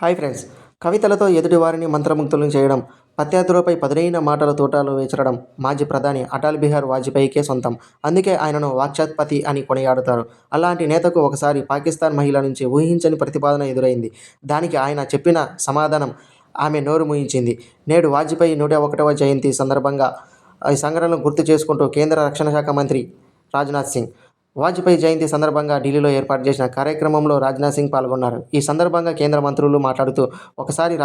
Hi friends. కవితలతో ఎదుటివారిని మంత్రముగ్ధులను చేయడం, ప్రత్యర్థులపై పదునైన మాటల తూటాలు విసరడం మాజీ ప్రధాని అటల్ బిహారీ వాజ్పేయికే సొంతం. అందుకే ఆయనను వాక్చాతుర్పతి అని కొనియాడతారు. అలాంటి నేతకు ఒకసారి పాకిస్తాన్ మహిళ నుంచి ఊహించని ప్రతిపాదన ఎదురైంది. దానికి ఆయన చెప్పిన సమాధానం ఆమె నోరు మూయించింది. నేడు వాజ్పేయి 101వ జయంతి సందర్భంగా ఈ సంఘటనలను గుర్తు చేసుకుంటూ కేంద్ర రక్షణ శాఖ మంత్రి రాజ్నాథ్ సింగ్ వాజ్పేయి జయంతి సందర్భంగా ఢిల్లీలో ఏర్పాటు చేసిన కార్యక్రమంలో రాజ్నాథ్ సింగ్ పాల్గొన్నారు. ఈ సందర్భంగా కేంద్ర మంత్రులు మాట్లాడుతూ, ఒకసారి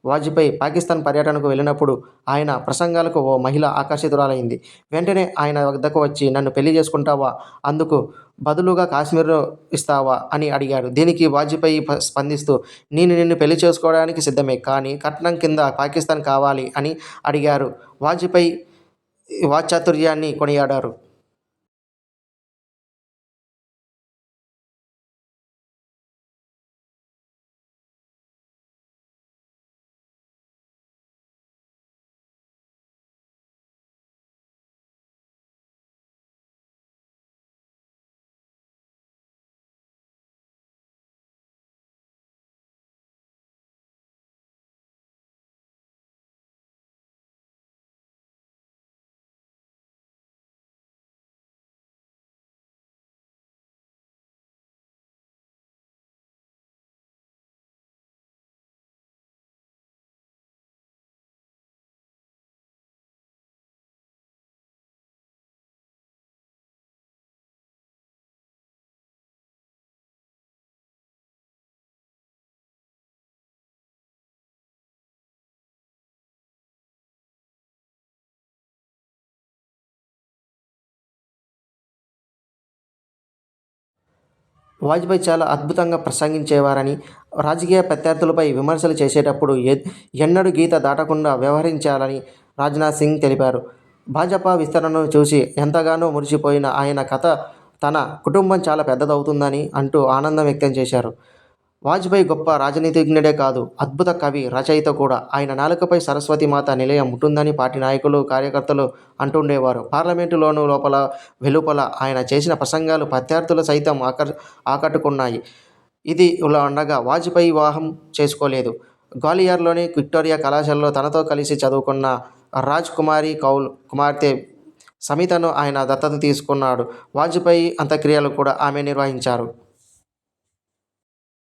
వాజ్పేయి పాకిస్తాన్ పర్యటనకు వెళ్ళినప్పుడు ఆయన ప్రసంగాలకు ఓ మహిళ ఆకర్షితురాలైంది. వెంటనే ఆయన వద్దకు వచ్చి, నన్ను పెళ్లి చేసుకుంటావా? అందుకు బదులుగా కాశ్మీర్ను ఇస్తావా అని అడిగారు. దీనికి వాజ్పేయి స్పందిస్తూ, నేను నిన్ను పెళ్లి చేసుకోవడానికి సిద్ధమే, కానీ కట్నం కింద పాకిస్తాన్ కావాలి అని అడిగారు. వాజ్పేయి వాక్చాతుర్యాన్ని కొనియాడారు. వాజ్పేయి చాలా అద్భుతంగా ప్రసంగించేవారని, రాజకీయ ప్రత్యర్థులపై విమర్శలు చేసేటప్పుడు ఎన్నడూ గీత దాటకుండా వ్యవహరించారని రాజ్నాథ్ సింగ్ తెలిపారు. భాజపా విస్తరణను చూసి ఎంతగానో మురిసిపోయిన ఆయన తన కుటుంబం చాలా పెద్దదవుతుందని అంటూ ఆనందం వ్యక్తం చేశారు. వాజ్పేయి గొప్ప రాజనీతిజ్ఞుడే కాదు, అద్భుత కవి, రచయిత కూడా. ఆయన నాలుకపై సరస్వతీమాత నిలయం ఉంటుందని పార్టీ నాయకులు, కార్యకర్తలు అంటుండేవారు. పార్లమెంటులోనూ వెలుపల ఆయన చేసిన ప్రసంగాలు ప్రత్యర్థులు సైతం ఆకట్టుకున్నాయి. ఇది ఇలా ఉండగా వాజ్పేయి వివాహం చేసుకోలేదు. గ్వాలియర్లోని విక్టోరియా కళాశాలలో తనతో కలిసి చదువుకున్న రాజ్ కుమారి కౌల్ కుమార్తె సమితను ఆయన దత్తత తీసుకున్నాడు. వాజ్పేయి అంత్యక్రియలు కూడా ఆమె నిర్వహించారు.